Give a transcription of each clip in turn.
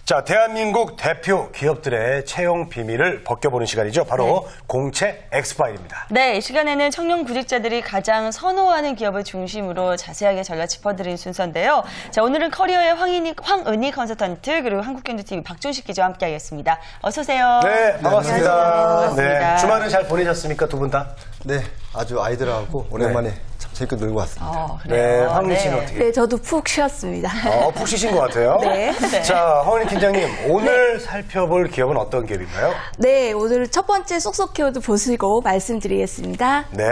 자, 대한민국 대표 기업들의 채용 비밀을 벗겨보는 시간이죠. 바로 공채 엑스파일입니다. 네, 이 시간에는 청년 구직자들이 가장 선호하는 기업을 중심으로 자세하게 저희가 짚어드린 순서인데요. 자, 오늘은 커리어의 황은희 컨설턴트 그리고 한국경제TV 박준식 기자와 함께하겠습니다. 어서 오세요. 네, 반갑습니다. 반갑습니다. 네, 주말은 잘 보내셨습니까, 두 분 다? 네, 아주 아이들하고 오랜만에 참 재밌게 놀고 왔습니다. 네, 황은희 씨는 어떻게? 네, 저도 푹 쉬었습니다. 푹 쉬신 것 같아요. 네. 자, 황은희 팀장님, 오늘 살펴볼 기업은 어떤 기업인가요? 네, 오늘 첫 번째 쏙쏙 키워드 보시고 말씀드리겠습니다. 네.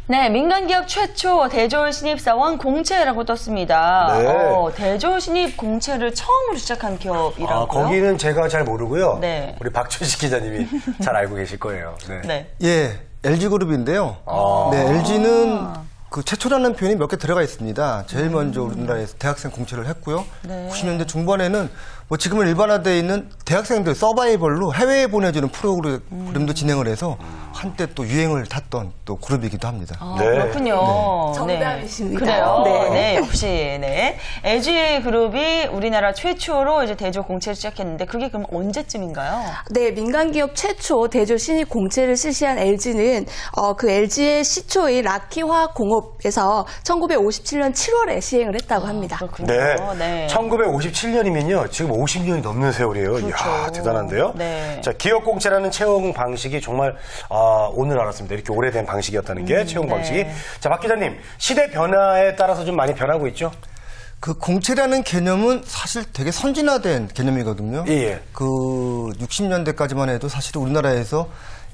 네, 민간기업 최초 대졸 신입사원 공채라고 떴습니다. 네. 대졸 신입 공채를 처음으로 시작한 기업이라고요? 거기는 제가 잘 모르고요. 네. 우리 박준식 기자님이 잘 알고 계실 거예요. 네. 네. 예, LG그룹인데요. 네, LG는 그 최초라는 표현이 몇 개 들어가 있습니다. 제일 먼저 우리나라에서 대학생 공채를 했고요. 네. 90년대 중반에는 뭐 지금은 일반화되어 있는 대학생들 서바이벌로 해외에 보내주는 프로그램도 진행을 해서 한때 또 유행을 탔던 또 그룹이기도 합니다. 네. 그렇군요. 정답이십니다. 그래요. 네. 네, 역시 네. LG 그룹이 우리나라 최초로 이제 대졸 공채를 시작했는데 그게 그럼 언제쯤인가요? 네, 민간기업 최초 대졸 신입 공채를 실시한 LG는 그 LG의 시초인 라키화학공업에서 1957년 7월에 시행을 했다고 합니다. 그렇군요. 네. 네. 1957년이면요. 지금 50년이 넘는 세월이에요. 그렇죠. 이야, 대단한데요. 네. 자, 기업공채라는 채용 방식이 정말 오늘 알았습니다. 이렇게 오래된 방식이었다는 게 채용 방식이. 자, 박 기자님, 시대 변화에 따라서 좀 많이 변하고 있죠? 그 공채라는 개념은 사실 되게 선진화된 개념이거든요. 예. 그 60년대까지만 해도 사실 우리나라에서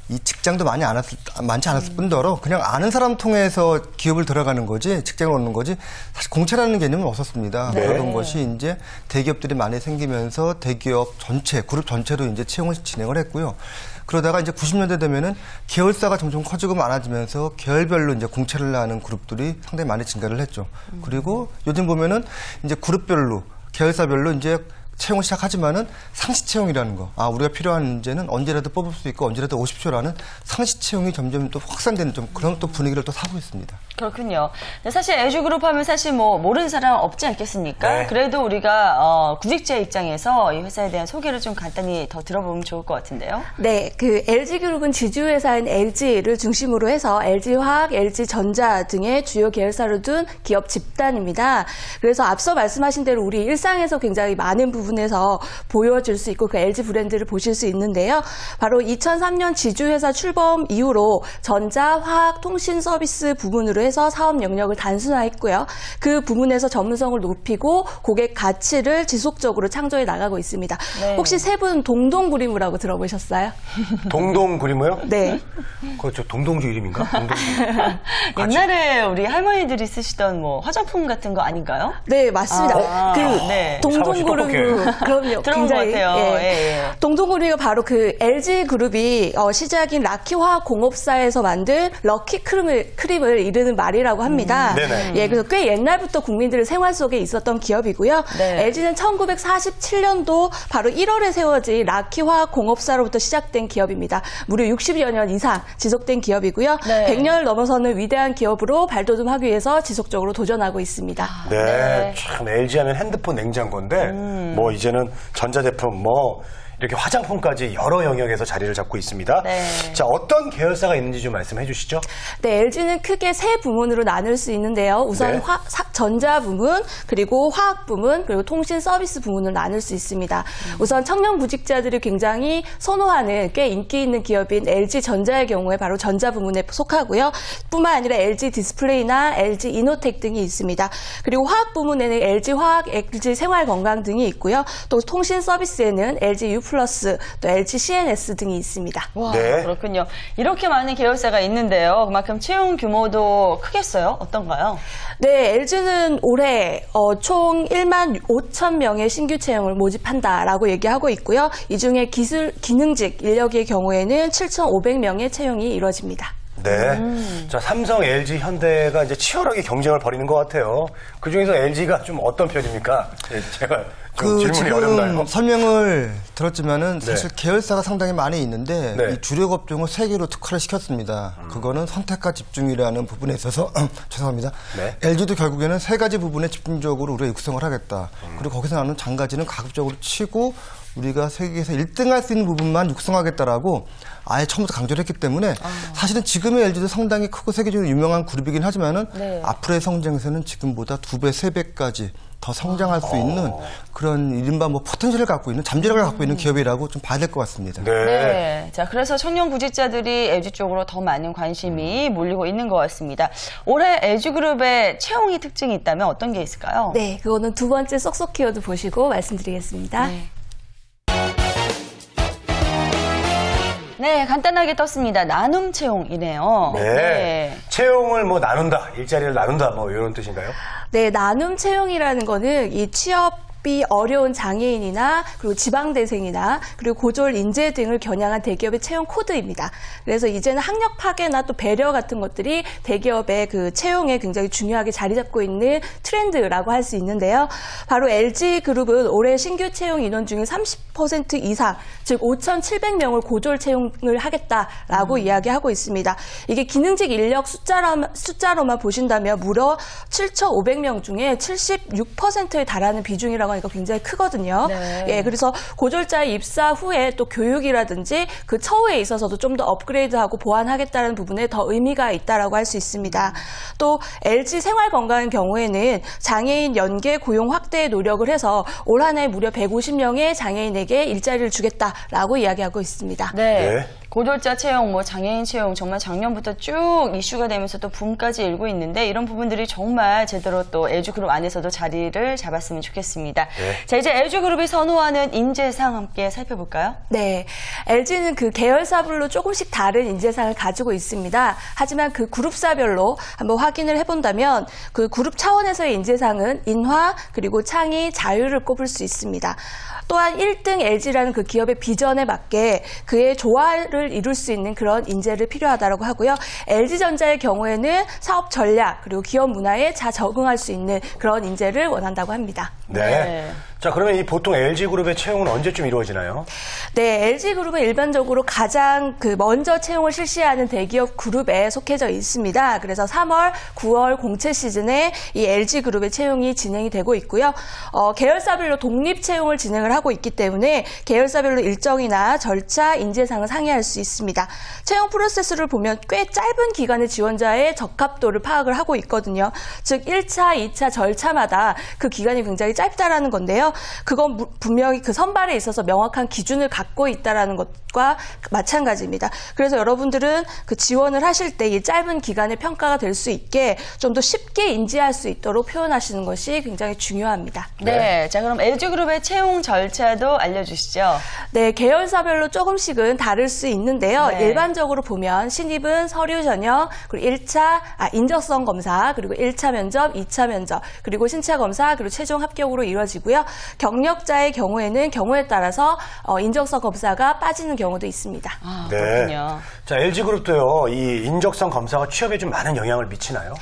이 직장도 많지 않았을 뿐더러 그냥 아는 사람 통해서 기업을 들어가는 거지, 직장을 얻는 거지, 사실 공채라는 개념은 없었습니다. 네. 그런 것이 이제 대기업들이 많이 생기면서 대기업 전체, 그룹 전체로 이제 채용을 진행을 했고요. 그러다가 이제 90년대 되면은 계열사가 점점 커지고 많아지면서 계열별로 이제 공채를 하는 그룹들이 상당히 많이 증가를 했죠. 그리고 요즘 보면은 이제 그룹별로, 계열사별로 이제 채용을 시작하지만은 상시 채용이라는 거. 우리가 필요한 문제는 언제라도 뽑을 수 있고 언제라도 오십시오라는 상시 채용이 점점 또 확산되는 좀 그런 또 분위기를 또 사고 있습니다. 그렇군요. 사실 LG그룹 하면 사실 뭐 모르는 사람 없지 않겠습니까? 네. 그래도 우리가 구직자 입장에서 이 회사에 대한 소개를 좀 간단히 더 들어보면 좋을 것 같은데요. 네, 그 LG그룹은 지주회사인 LG를 중심으로 해서 LG화학, LG전자 등의 주요 계열사를 둔 기업 집단입니다. 그래서 앞서 말씀하신 대로 우리 일상에서 굉장히 많은 부분에서 보여줄 수 있고 그 LG 브랜드를 보실 수 있는데요. 바로 2003년 지주회사 출범 이후로 전자, 화학, 통신 서비스 부문으로 해서 사업 영역을 단순화했고요. 그 부문에서 전문성을 높이고 고객 가치를 지속적으로 창조해 나가고 있습니다. 네. 혹시 세 분 동동구리무라고 들어보셨어요? 동동구리무요? 네. 그거 동동주 이름인가? 옛날에 우리 할머니들이 쓰시던 뭐 화장품 같은 거 아닌가요? 네, 맞습니다. 네. 동동구리무. 그럼요. 들어본 것 같아요. 예. 동동구리무가 바로 그 LG그룹이 시작인 라키화학공업사에서 만든 럭키 크림을 이르는 말이라고 합니다. 네네. 예, 그래서 꽤 옛날부터 국민들 생활 속에 있었던 기업이고요. 네. LG는 1947년도 바로 1월에 세워진 라키화학공업사로부터 시작된 기업입니다. 무려 60여 년 이상 지속된 기업이고요. 네. 100년을 넘어서는 위대한 기업으로 발돋움하기 위해서 지속적으로 도전하고 있습니다. 네, 참 LG 하면 핸드폰, 냉장고인데 뭐 이제는 전자제품, 뭐 이렇게 화장품까지 여러 영역에서 자리를 잡고 있습니다. 네. 자, 어떤 계열사가 있는지 좀 말씀해 주시죠. 네, LG는 크게 세 부문으로 나눌 수 있는데요. 우선 네. 전자 부문, 그리고 화학 부문, 그리고 통신 서비스 부문을 나눌 수 있습니다. 우선 청년 구직자들이 굉장히 선호하는 꽤 인기 있는 기업인 LG전자의 경우에 바로 전자 부문에 속하고요. 뿐만 아니라 LG 디스플레이나 LG 이노텍 등이 있습니다. 그리고 화학 부문에는 LG 화학, LG 생활건강 등이 있고요. 또 통신 서비스에는 LG U 플러스, 또 LG CNS 등이 있습니다. 와, 네. 그렇군요. 이렇게 많은 계열사가 있는데요. 그만큼 채용 규모도 크겠어요? 어떤가요? 네, LG는 올해 총 1만 5천 명의 신규 채용을 모집한다라고 얘기하고 있고요. 이 중에 기능직 인력의 경우에는 7,500명의 채용이 이루어집니다. 네. 자, 삼성, LG, 현대가 이제 치열하게 경쟁을 벌이는 것 같아요. 그 중에서 LG가 좀 어떤 편입니까? 제가 질문이 지금 어렵나요? 설명을 들었지만은 네. 사실 계열사가 상당히 많이 있는데 네. 이 주력 업종을 3개로 특화를 시켰습니다. 그거는 선택과 집중이라는 부분에 있어서 죄송합니다. 네. LG도 결국에는 3가지 부분에 집중적으로 우리가 육성을 하겠다. 그리고 거기서 나오는 장가지는 가급적으로 치고 우리가 세계에서 1등할 수 있는 부분만 육성하겠다라고 아예 처음부터 강조를 했기 때문에 사실은 지금의 LG도 상당히 크고 세계적으로 유명한 그룹이긴 하지만은 네. 앞으로의 성장세는 지금보다 2배, 3배까지 더 성장할 수 있는 그런 이른바 뭐 포텐셜을 갖고 있는 잠재력을 갖고 있는 기업이라고 좀 봐야 될 것 같습니다. 네. 네. 자, 그래서 청년 구직자들이 LG 쪽으로 더 많은 관심이 몰리고 있는 것 같습니다. 올해 LG그룹의 채용이 특징이 있다면 어떤 게 있을까요? 네, 그거는 두 번째 쏙쏙 키워드 보시고 말씀드리겠습니다. 네, 간단하게 떴습니다. 나눔 채용이네요. 네. 채용을 뭐 나눈다, 일자리를 나눈다, 뭐 이런 뜻인가요? 네, 나눔 채용이라는 거는 이 취업이 어려운 장애인이나 그리고 지방대생이나 그리고 고졸 인재 등을 겨냥한 대기업의 채용 코드입니다. 그래서 이제는 학력 파괴나 또 배려 같은 것들이 대기업의 그 채용에 굉장히 중요하게 자리 잡고 있는 트렌드라고 할 수 있는데요. 바로 LG그룹은 올해 신규 채용 인원 중에 30% 이상, 즉 5,700명을 고졸 채용을 하겠다라고 이야기하고 있습니다. 이게 기능직 인력 숫자로만 보신다면 무려 7,500명 중에 76%에 달하는 비중이라고 하니까 굉장히 크거든요. 네. 예, 그래서 고졸자의 입사 후에 또 교육이라든지 그 처우에 있어서도 좀 더 업그레이드하고 보완하겠다는 부분에 더 의미가 있다라고 할 수 있습니다. 또 LG 생활건강의 경우에는 장애인 연계 고용 확대에 노력을 해서 올 한 해 무려 150명의 장애인에게 일자리를 주겠다라고 이야기하고 있습니다. 네. 네. 고졸자 채용, 뭐 장애인 채용 정말 작년부터 쭉 이슈가 되면서 또 붐까지 일고 있는데 이런 부분들이 정말 제대로 또 LG그룹 안에서도 자리를 잡았으면 좋겠습니다. 네. 자, 이제 LG그룹이 선호하는 인재상 함께 살펴볼까요? 네, LG는 그 계열사별로 조금씩 다른 인재상을 가지고 있습니다. 하지만 그 그룹사별로 한번 확인을 해본다면 그 그룹 차원에서의 인재상은 인화, 그리고 창의, 자유를 꼽을 수 있습니다. 또한 1등 LG라는 그 기업의 비전에 맞게 그의 조화를 이룰 수 있는 그런 인재를 필요하다고 하고요. LG전자의 경우에는 사업 전략 그리고 기업 문화에 잘 적응할 수 있는 그런 인재를 원한다고 합니다. 네. 네. 자, 그러면 이 보통 LG그룹의 채용은 언제쯤 이루어지나요? 네, LG그룹은 일반적으로 가장 그 먼저 채용을 실시하는 대기업 그룹에 속해져 있습니다. 그래서 3월, 9월 공채 시즌에 이 LG그룹의 채용이 진행이 되고 있고요. 계열사별로 독립 채용을 진행을 하고 있기 때문에 계열사별로 일정이나 절차, 인재상을 상의할 수 있습니다. 채용 프로세스를 보면 꽤 짧은 기간의 지원자의 적합도를 파악을 하고 있거든요. 즉 1차, 2차 절차마다 그 기간이 굉장히 짧다라는 건데요. 그건 분명히 그 선발에 있어서 명확한 기준을 갖고 있다라는 것과 마찬가지입니다. 그래서 여러분들은 그 지원을 하실 때 이 짧은 기간의 평가가 될 수 있게 좀 더 쉽게 인지할 수 있도록 표현하시는 것이 굉장히 중요합니다. 네. 자, 그럼 LG그룹의 채용 절차도 알려주시죠. 네, 계열사별로 조금씩은 다를 수 있는데요. 네. 일반적으로 보면 신입은 서류 전형, 그리고 인적성 검사, 그리고 1차 면접, 2차 면접, 그리고 신차 검사, 그리고 최종 합격으로 이루어지고요. 경력자의 경우에는 경우에 따라서 인적성 검사가 빠지는 경우도 있습니다. 아, 네. 그렇군요. 자, LG그룹도요, 이 인적성 검사가 취업에 좀 많은 영향을 미치나요?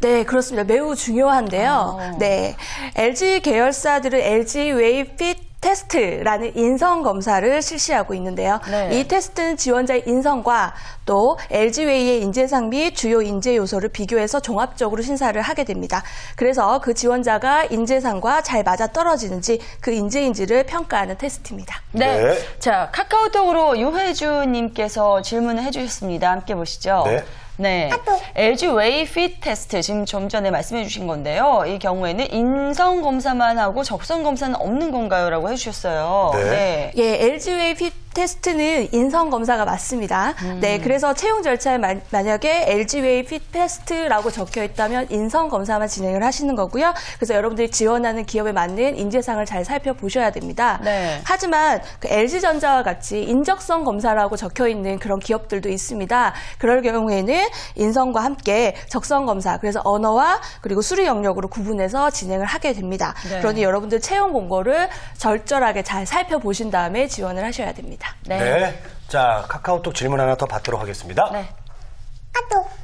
네, 그렇습니다. 매우 중요한데요. 네, LG 계열사들은 LG 웨이 핏 테스트라는 인성 검사를 실시하고 있는데요. 네. 이 테스트는 지원자의 인성과 또 LG웨이의 인재상 및 주요 인재 요소를 비교해서 종합적으로 심사를 하게 됩니다. 그래서 그 지원자가 인재상과 잘 맞아떨어지는지 그 인재인지를 평가하는 테스트입니다. 네. 네. 자, 카카오톡으로 유혜주님께서 질문을 해주셨습니다. 함께 보시죠. 네. 네. LG 웨이 핏 테스트 지금 좀 전에 말씀해 주신 건데요. 이 경우에는 인성 검사만 하고 적성 검사는 없는 건가요? 라고 해주셨어요. 네. 예, LG 웨이 핏 테스트는 인성 검사가 맞습니다. 네, 그래서 채용 절차에 만약에 LG 웨이 핏 테스트라고 적혀 있다면 인성 검사만 진행을 하시는 거고요. 그래서 여러분들이 지원하는 기업에 맞는 인재상을 잘 살펴보셔야 됩니다. 네. 하지만 그 LG전자와 같이 인적성 검사라고 적혀 있는 그런 기업들도 있습니다. 그럴 경우에는 인성과 함께 적성 검사, 그래서 언어와 그리고 수리 영역으로 구분해서 진행을 하게 됩니다. 네. 그러니 여러분들 채용 공고를 절절하게 잘 살펴보신 다음에 지원을 하셔야 됩니다. 네. 네. 자, 카카오톡 질문 하나 더 받도록 하겠습니다. 네.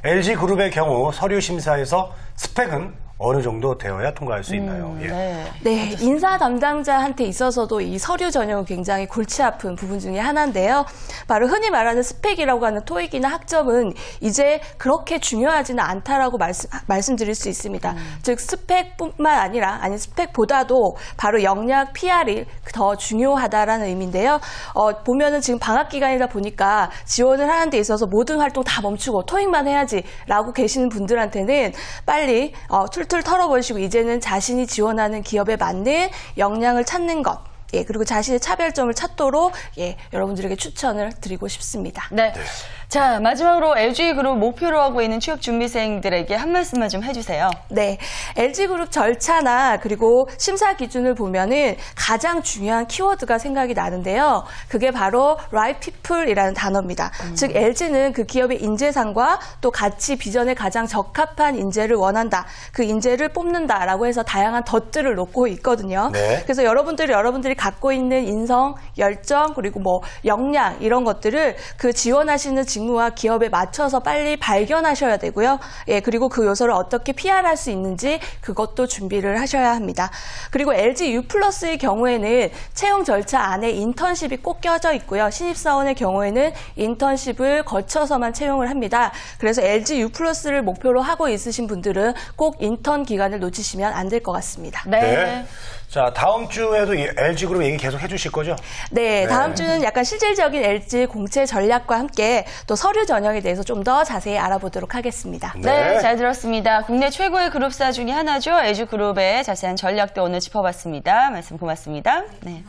LG그룹의 경우 서류 심사에서 스펙은 어느 정도 되어야 통과할 수 있나요? 예. 네. 네, 인사 담당자한테 있어서도 이 서류 전형은 굉장히 골치 아픈 부분 중에 하나인데요. 바로 흔히 말하는 스펙이라고 하는 토익이나 학점은 이제 그렇게 중요하지는 않다라고 말씀드릴 수 있습니다. 즉 스펙뿐만 아니라 스펙보다도 바로 역량 PR이 더 중요하다라는 의미인데요. 보면은 지금 방학 기간이다 보니까 지원을 하는 데 있어서 모든 활동 다 멈추고 토익만 해야지라고 계시는 분들한테는 빨리 툴툴 털어버리시고 이제는 자신이 지원하는 기업에 맞는 역량을 찾는 것. 예, 그리고 자신의 차별점을 찾도록 여러분들에게 추천을 드리고 싶습니다. 네. 자, 마지막으로 LG그룹 목표로 하고 있는 취업 준비생들에게 한 말씀만 좀 해주세요. 네, LG그룹 절차나 그리고 심사 기준을 보면은 가장 중요한 키워드가 생각이 나는데요. 그게 바로 right people이라는 단어입니다. 즉 LG는 그 기업의 인재상과 또 가치 비전에 가장 적합한 인재를 원한다. 그 인재를 뽑는다라고 해서 다양한 덫들을 놓고 있거든요. 네. 그래서 여러분들이 갖고 있는 인성, 열정 그리고 뭐 역량 이런 것들을 그 지원하시는 직무와 기업에 맞춰서 빨리 발견하셔야 되고요. 예, 그리고 그 요소를 어떻게 PR할 수 있는지 그것도 준비를 하셔야 합니다. 그리고 LG U+의 경우에는 채용 절차 안에 인턴십이 꼭 껴져 있고요. 신입사원의 경우에는 인턴십을 거쳐서만 채용을 합니다. 그래서 LG U+를 목표로 하고 있으신 분들은 꼭 인턴 기간을 놓치시면 안 될 것 같습니다. 네. 네. 자, 다음 주에도 LG그룹 얘기 계속 해주실 거죠? 네, 다음 주는 약간 실질적인 LG 공채 전략과 함께 또 서류 전형에 대해서 좀 더 자세히 알아보도록 하겠습니다. 네, 잘 들었습니다. 국내 최고의 그룹사 중에 하나죠. LG그룹의 자세한 전략도 오늘 짚어봤습니다. 말씀 고맙습니다. 네.